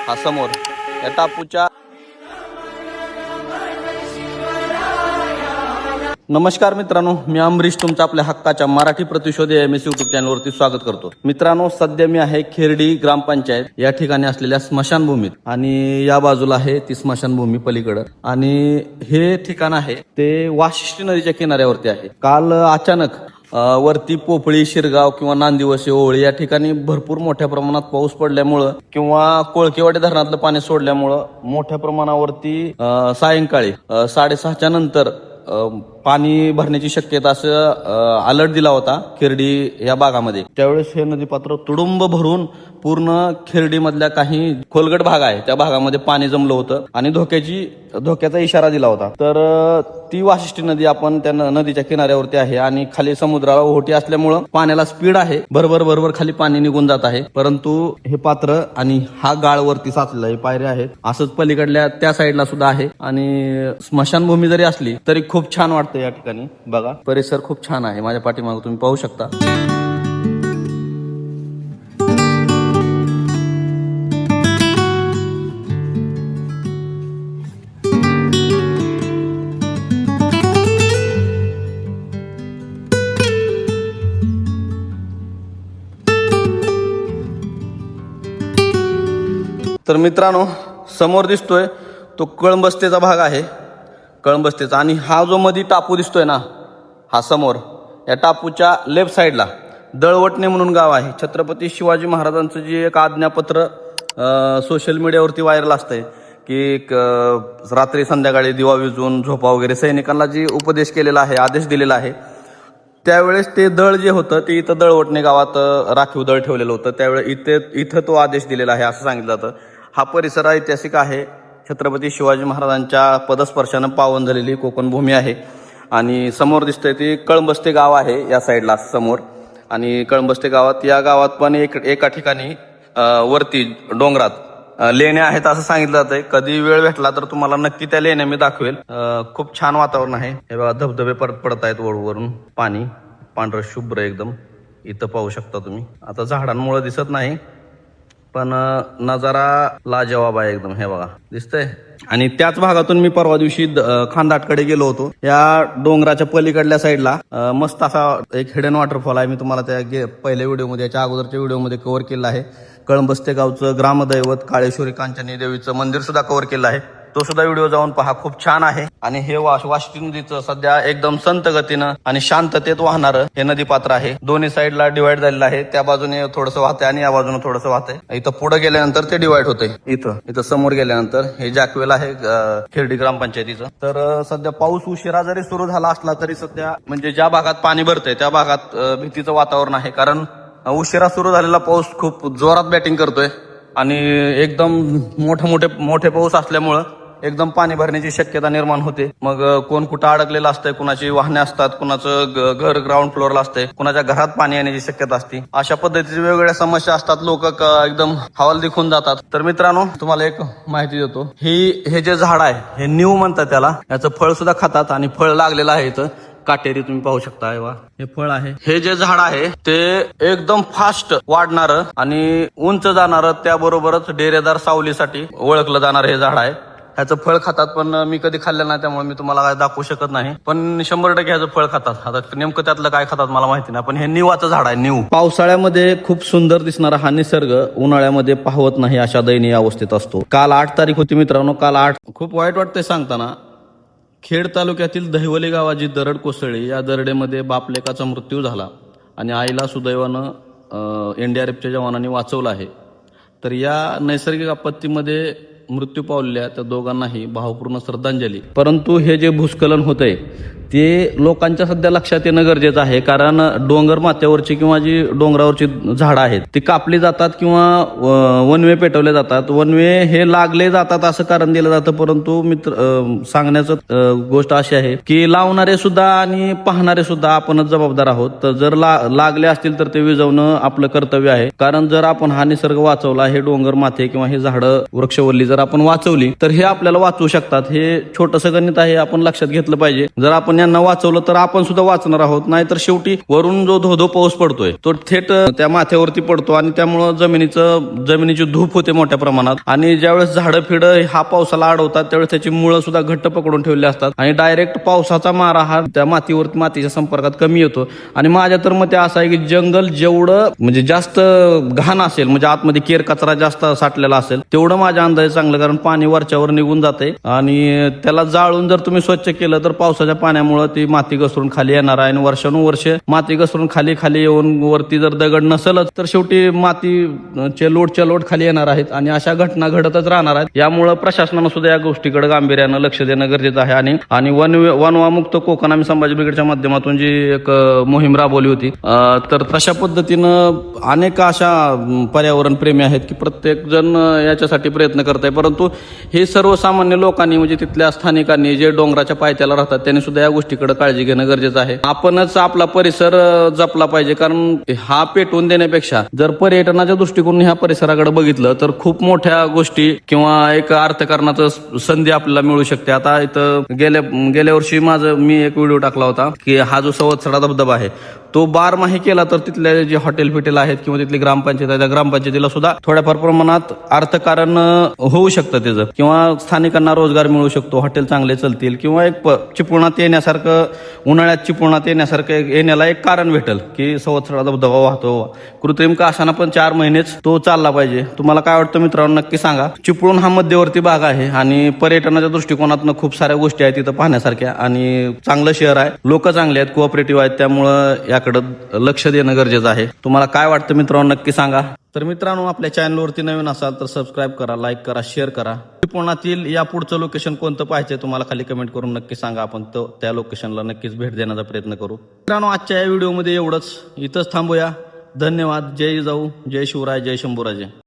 हा समोर या टापूच्या. नमस्कार मित्रांनो, मी अमरीश तुमच्या आपल्या हक्काच्या मराठी प्रतिशोध एमएस यूट्यूब चॅनलवरती स्वागत करतो. मित्रांनो, सध्या मी आहे खेरडी ग्रामपंचायत या ठिकाणी असलेल्या स्मशानभूमीत आणि या बाजूला आहे ती स्मशानभूमी पलीकडं. आणि हे ठिकाण आहे ते वाशिष्ठी नदीच्या किनाऱ्यावरती आहे. काल अचानक वरती पोपळी, शिरगाव किंवा नांदिवशी, ओवळी या ठिकाणी भरपूर मोठ्या प्रमाणात पाऊस पडल्यामुळं किंवा कोळकेवाडी धरणातलं पाणी सोडल्यामुळं मोठ्या प्रमाणावरती सायंकाळी 6:30च्या नंतर पाणी भरण्याची शक्यता असं अलर्ट दिला होता खेरडी या भागामध्ये. त्यावेळेस हे नदीपात्र तुडुंब भरून पूर्ण खेरडीमधल्या काही खोलगट भाग आहे त्या भागामध्ये पाणी जमलं होतं आणि धोक्याचा इशारा दिला होता. तर ती वाशिष्ठी नदी आपण त्या नदीच्या किनाऱ्यावरती आहे आणि खाली समुद्राला ओहोटी असल्यामुळं पाण्याला स्पीड आहे, बरोबर खाली पाणी निघून जात आहे. परंतु हे पात्र आणि हा गाळ वरती साचलेला आहे, पायऱ्या आहेत. असंच पलीकडल्या त्या साईडला सुद्धा आहे. आणि स्मशानभूमी जरी असली तरी खूप छान वाटतं या ठिकाणी. बघा, परिसर खूप छान आहे. माझ्या पाठीमागे तुम्ही पाहू शकता. तर मित्रांनो, समोर दिसतोय तो कळंबस्तेचा भाग आहे, कळंबस्तेचा. आणि हा जो मध्ये टापू दिसतोय ना, हा समोर या टापूच्या लेफ्ट साईडला दळवटणे म्हणून गाव आहे. छत्रपती शिवाजी महाराजांचं जे एक आज्ञापत्र सोशल मीडियावरती व्हायरल असतंय की रात्री संध्याकाळी दिवा विजवून झोपा वगैरे, सैनिकांना जी उपदेश केलेला आहे, आदेश दिलेला आहे, त्यावेळेस ते दळ जे होतं ते इथं दळवटणे गावात राखीव दळ ठेवलेलं होतं. त्यावेळेस इथं तो आदेश दिलेला आहे असं सांगितलं जातं. हा परिसर ऐतिहासिक आहे. छत्रपती शिवाजी महाराजांच्या पदस्पर्शानं पावन झालेली कोकण भूमी आहे. आणि समोर दिसतंय ते कळंबस्ते गाव आहे या साईडला समोर. आणि कळंबस्ते गावात, या गावात पण एका ठिकाणी वरती डोंगरात लेण्या आहेत असं सांगितलं जातंय. कधी वेळ भेटला तर तुम्हाला नक्की त्या लेण्या मी दाखवेल. खूप छान वातावरण आहे. हे बघा, धबधबे पडत आहेत वरून, पाणी पांढरं शुभ्र एकदम. इथं पाहू शकता तुम्ही. आता झाडांमुळे दिसत नाही पण नजारा लाजवाब आहे एकदम. हे बघा, दिसतंय. आणि त्याच भागातून मी परवा दिवशी खांदाटकडे गेलो होतो. या डोंगराच्या पलीकडल्या साईडला मस्त असा एक हिडन वॉटरफॉल आहे. मी तुम्हाला त्या पहिल्या व्हिडिओमध्ये, याच्या अगोदरच्या व्हिडिओमध्ये कव्हर केलं आहे. कळंबस्ते गावचं ग्रामदैवत काळेश्वरी कांचनी देवीचं मंदिर सुद्धा कव्हर केलं आहे. तो सुद्धा व्हिडिओ जाऊन पहा, खूप छान आहे. आणि हे वाशिष्ठी नदीचं सध्या एकदम संत गतीनं आणि शांततेत वाहणारं हे नदीपात्र आहे. दोन्ही साईडला डिवाइड झालेलं आहे. त्या बाजूने थोडंसं वाहतंय आणि या बाजूने थोडंसं वाहतंय. इथं पुढे गेल्यानंतर ते डिवाइड होतंय. इथं समोर गेल्यानंतर हे जॅकवेल आहे खेरडी ग्रामपंचायतीचं. तर सध्या पाऊस उशिरा जरी सुरू झाला असला तरी सध्या म्हणजे ज्या भागात पाणी भरतंय त्या भागात भीतीचं वातावरण आहे. कारण उशिरा सुरू झालेला पाऊस खूप जोरात बॅटिंग करतोय आणि एकदम मोठे पाऊस असल्यामुळं एकदम पाणी भरण्याची शक्यता निर्माण होते. मग कोण कुठं अडकलेलं असतंय, कुणाची वाहने असतात, कुणाचं घर ग्राउंड फ्लोअरला असतंय, कुणाच्या घरात पाणी येण्याची शक्यता असते. अशा पद्धतीच्या वेगवेगळ्या समस्या असतात. लोक एकदम हवालदिल होऊन जातात. तर मित्रांनो, तुम्हाला एक माहिती देतो. हे जे झाड आहे हे न्यू म्हणतात त्याला. याचं फळ सुद्धा खातात आणि फळ लागलेलं आहे इथं काटेरी, तुम्ही पाहू शकता. हे फळ आहे. हे जे झाड आहे ते एकदम फास्ट वाढणारं आणि उंच जाणारं, त्याबरोबरच डेरेदार सावलीसाठी ओळखलं जाणारं हे झाड आहे. ह्याचं फळ खातात, पण मी कधी खाल्लं नाही त्यामुळे मी तुम्हाला काय दाखवू शकत नाही. पण 100% ह्याचं फळ खातात. आता नेमकं त्यातलं काय खातात मला माहिती नाही, पण हे निवाचं झाड आहे. निव पावसाळ्यामध्ये खूप सुंदर दिसणारा हा निसर्ग उन्हाळ्यामध्ये पाहवत नाही अशा दयनीय अवस्थेत असतो. काल 8 तारीख होती मित्रांनो. काल 8 खूप वाईट वाटतंय सांगताना. खेड तालुक्यातील दहिवली गावाची दरड कोसळली. या दरडेमध्ये बापलेकाचा मृत्यू झाला आणि आईला सुदैवानं NDRFच्या जवानांनी वाचवलं आहे. तर या नैसर्गिक आपत्तीमध्ये मृत्यू पावलेल्या त्या दोघांनाही भावपूर्ण श्रद्धांजली. परंतु हे जे भूस्खलन होतंय ते लोकांच्या सध्या लक्षात येणं गरजेचं आहे. कारण डोंगर माथ्यावरची किंवा जी डोंगरावरची झाडं आहेत ती कापली जातात किंवा वनवे पेटवले जातात. वनवे हे लागले जातात असं कारण दिलं जातं. परंतु सांगण्याचं गोष्ट अशी आहे की लावणारे सुद्धा आणि पाहणारे सुद्धा आपणच जबाबदार आहोत. तर जर लागले असतील तर ते विझवणं आपलं कर्तव्य आहे. कारण जर आपण हा निसर्ग वाचवला, हे डोंगर माथे किंवा हे झाडं वृक्षवल्ली जर आपण वाचवली तर हे आपल्याला वाचवू शकतात. हे छोटंसं गणित आहे, आपण लक्षात घेतलं पाहिजे. जर आपण पाण्यानं वाचवलं तर आपण सुद्धा वाचणार आहोत. नाहीतर शेवटी वरून जो धोधो पाऊस पडतोय तो थेट त्या माथ्यावरती पडतो आणि त्यामुळं जमिनीची धूप होते मोठ्या प्रमाणात. आणि ज्यावेळेस झाडं फिडं हा पावसाला अडवतात त्यावेळेस त्याची मुळं सुद्धा घट्ट पकडून ठेवली असतात आणि डायरेक्ट पावसाचा मारा हा त्या मातीच्या संपर्कात कमी येतो. आणि माझ्या तर मते असं आहे की जंगल जेवढं म्हणजे जास्त घाण असेल, म्हणजे आतमध्ये केर कचरा जास्त साठलेला असेल, तेवढं माझ्या अंदाजे चांगलं. कारण पाणी वरच्यावर निघून जाते आणि त्याला जाळून जर तुम्ही स्वच्छ केलं तर पावसाच्या पाण्यामुळे ती माती घसरून खाली येणार आहे. आणि वर्षानुवर्ष माती घसरून खाली येऊन वरती जर दगड नसेलच तर शेवटी मातीचे लोट खाली येणार आहेत आणि अशा घटना घडतच राहणार आहेत. यामुळे प्रशासनानं सुद्धा या गोष्टीकडे गांभीर्यानं लक्ष देणं गरजेचं आहे. आणि वनवामुक्त कोकण आम्ही संभाजी ब्रिगेडच्या माध्यमातून जी एक मोहीम राबवली होती, तर तशा पद्धतीनं अनेक अशा पर्यावरण प्रेमी आहेत की प्रत्येक जण याच्यासाठी प्रयत्न करत आहे. परंतु हे सर्वसामान्य लोकांनी म्हणजे तिथल्या स्थानिकांनी जे डोंगराच्या पायथ्याला राहतात त्यांनी सुद्धा या गोष्टीकडे काळजी घेणं गरजेचं आहे. आपणच आपला परिसर जपला पाहिजे. कारण हा पेटवून देण्यापेक्षा जर पर्यटनाच्या दृष्टिकोन ह्या परिसराकडे बघितलं तर खूप मोठ्या गोष्टी किंवा एक अर्थकारणाचं संधी आपल्याला मिळू शकते. आता इथं गेल्या वर्षी मी एक व्हिडिओ टाकला होता की हा जो सवत्सडा धबधबा आहे तो बारमाही केला तर तिथले जे हॉटेल आहेत किंवा तिथली ग्रामपंचायत आहे त्या ग्रामपंचायतीला सुद्धा थोड्याफार प्रमाणात अर्थकारण होऊ शकतं त्याचं, किंवा स्थानिकांना रोजगार मिळू शकतो, हॉटेल चांगले चालतील किंवा एक चिपळुणात येण्यासारखं, उन्हाळ्यात चिपळुणात येण्याला एक कारण भेटेल की सवत्सडा धबधबा वाहतो. कृत्रिम का असाना पण 4 महिनेच तो चालला पाहिजे. तुम्हाला काय वाटतं मित्रांनो नक्की सांगा. चिपळूण हा मध्यवर्ती भाग आहे आणि पर्यटनाच्या दृष्टिकोनातून खूप साऱ्या गोष्टी आहेत तिथं पाहण्यासारख्या आणि चांगलं शहर आहे, लोक चांगले आहेत, कोऑपरेटिव्ह आहेत, त्यामुळं याकडे लक्ष देणं गरजेचं आहे. तुम्हाला काय वाटतं मित्रांनो नक्की सांगा. तर मित्रांनो आपल्या चॅनलवरती नवीन असाल तर सबस्क्राईब करा, लाईक करा, शेअर करा. चिपळुणातील या पुढचं लोकेशन कोणतं पाहिजे तुम्हाला खाली कमेंट करून नक्की सांगा. आपण त्या लोकेशनला नक्कीच भेट देण्याचा प्रयत्न करू. मित्रांनो आजच्या या व्हिडिओमध्ये एवढंच, इथंच थांबूया. धन्यवाद. जय जाऊ, जय शिवराय, जय शंभूराजे.